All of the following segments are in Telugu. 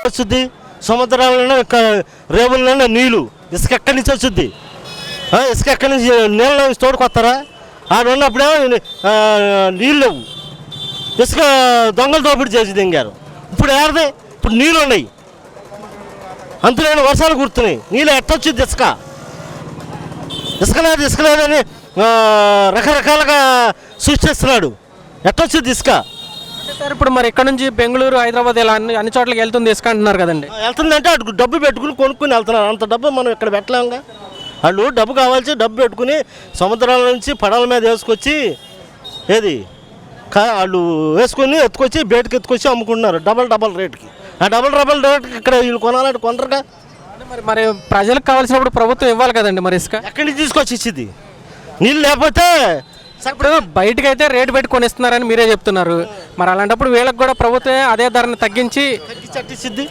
వస్తుంది సముద్రాలలో రేవులలో నీళ్ళు ఇసుక ఎక్కడి నుంచి వస్తుంది ఇసుక ఎక్కడి నుంచి నీళ్ళ తోడుకొస్తారా ఆడ ఉన్నప్పుడే నీళ్ళు లేవు ఇసుక దొంగలు దోపిడీ చేసి దింగారు ఇప్పుడు ఏడదే ఇప్పుడు నీళ్ళు ఉన్నాయి అంతులేని వర్షాలు కుడుతున్నాయి నీళ్ళు ఎట్టొచ్చింది ఇసుక లేదని రకరకాలుగా సృష్టిస్తున్నాడు ఎట్టొచ్చింది ఇసుక సార్ ఇప్పుడు మరి ఇక్కడ నుంచి బెంగళూరు హైదరాబాద్ ఇలా అన్ని చోట్లకి వెళ్తుంది ఇసుక అంటున్నారు కదండి వెళ్తుందంటే అటు డబ్బు పెట్టుకుని కొనుక్కుని వెళ్తున్నారు అంత డబ్బు మనం ఇక్కడ పెట్టలేముగా వాళ్ళు డబ్బు కావాల్సి డబ్బు పెట్టుకుని సముద్రాల నుంచి పడవల మీద వేసుకొచ్చి ఏది వాళ్ళు వేసుకొని ఎత్తుకొచ్చి బయటకు ఎత్తుకొచ్చి అమ్ముకుంటున్నారు డబల్ రేట్కి ఆ డబల్ రేట్కి ఇక్కడ వీళ్ళు కొనాలంటే కొనరుగా మరి ప్రజలకు కావాల్సినప్పుడు ప్రభుత్వం ఇవ్వాలి కదండి మరి ఇసుక ఎక్కడి నుంచి తీసుకొచ్చి ఇచ్చింది నీళ్ళు లేకపోతే ఇప్పుడు బయటకు అయితే రేటు పెట్టి కొనిస్తున్నారని మీరే చెప్తున్నారు మరి అలాంటప్పుడు వీళ్ళకి కూడా ప్రభుత్వం అదే ధరను తగ్గించి ఇచ్చింది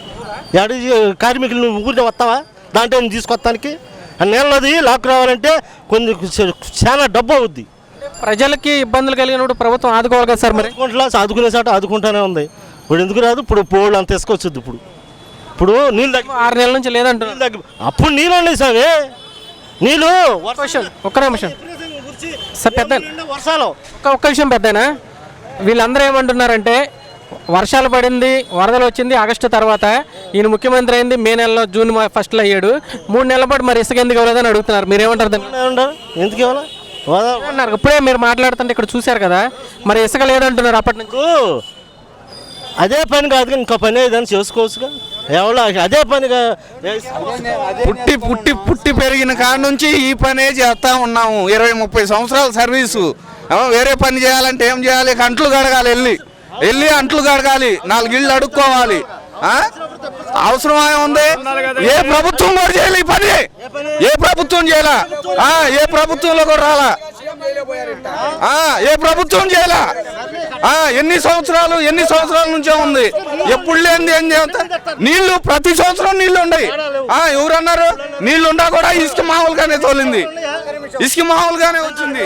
కార్మికులు ఊరిని వస్తావా దాంట్లో తీసుకొస్తానికి నీళ్ళది లాక్ రావాలంటే కొంచెం చాలా డబ్బు అవుద్ది ప్రజలకి ఇబ్బందులు కలిగినప్పుడు ప్రభుత్వం ఆదుకోవాలి కదా సార్ మరి ఆదుకునే చాట ఆదుకుంటానే ఉంది ఇప్పుడు ఎందుకు రాదు ఇప్పుడు పోళ్ళు అంత తీసుకొచ్చుద్ది ఇప్పుడు నీళ్ళు 6 నెలల నుంచి లేదంటారు అప్పుడు నీళ్ళు ఉన్నాయి సార్ నీళ్ళు ఒక్క నిమిషం సార్ పెద్ద వర్షాలు ఒక్క విషయం పెద్దనా వీళ్ళందరూ ఏమంటున్నారంటే వర్షాలు పడింది వరదలు వచ్చింది ఆగస్టు తర్వాత ఈయన ముఖ్యమంత్రి అయింది మే నెలలో జూన్ ఫస్ట్లో అయ్యాడు 3 నెలల పాటు మరి ఇసుక ఎందుకు ఇవ్వలేదని అడుగుతున్నారు మీరు ఏమంటారు ఎందుకు ఇవ్వాలి ఇప్పుడే మీరు మాట్లాడుతుంటే ఇక్కడ చూశారు కదా మరి ఇసుక లేదంటున్నారు అప్పటి నుంచి అదే పని కాదు ఇంకో పని ఏదైనా చేసుకోవచ్చుగా ఎవరో అదే పనిగా పుట్టి పెరిగిన కాడ నుంచి ఈ పనే చేస్తా ఉన్నాము 20-30 సంవత్సరాల సర్వీసు వేరే పని చేయాలంటే ఏం చేయాలి అంట్లు కడగాలి వెళ్ళి అంట్లు కడగాలి 4 ఇళ్ళు అడుక్కోవాలి అవసరమే ఉంది ఏ ప్రభుత్వం కూడా చేయాలి ఈ పని ఏ ప్రభుత్వం చేయాలా ఏ ప్రభుత్వంలో కూడా రాలా ఏ ప్రభుత్వం చేయాలా ఎన్ని సంవత్సరాల నుంచే ఉంది ఎప్పుడు లేనిది ఏం చేస్తా నీళ్లు ప్రతి సంవత్సరం నీళ్లు ఉన్నాయి ఎవరన్నారు నీళ్లు ఉండా కూడా ఇసుక మామూలుగానే తోలింది ఇసుక మామూలుగానే వచ్చింది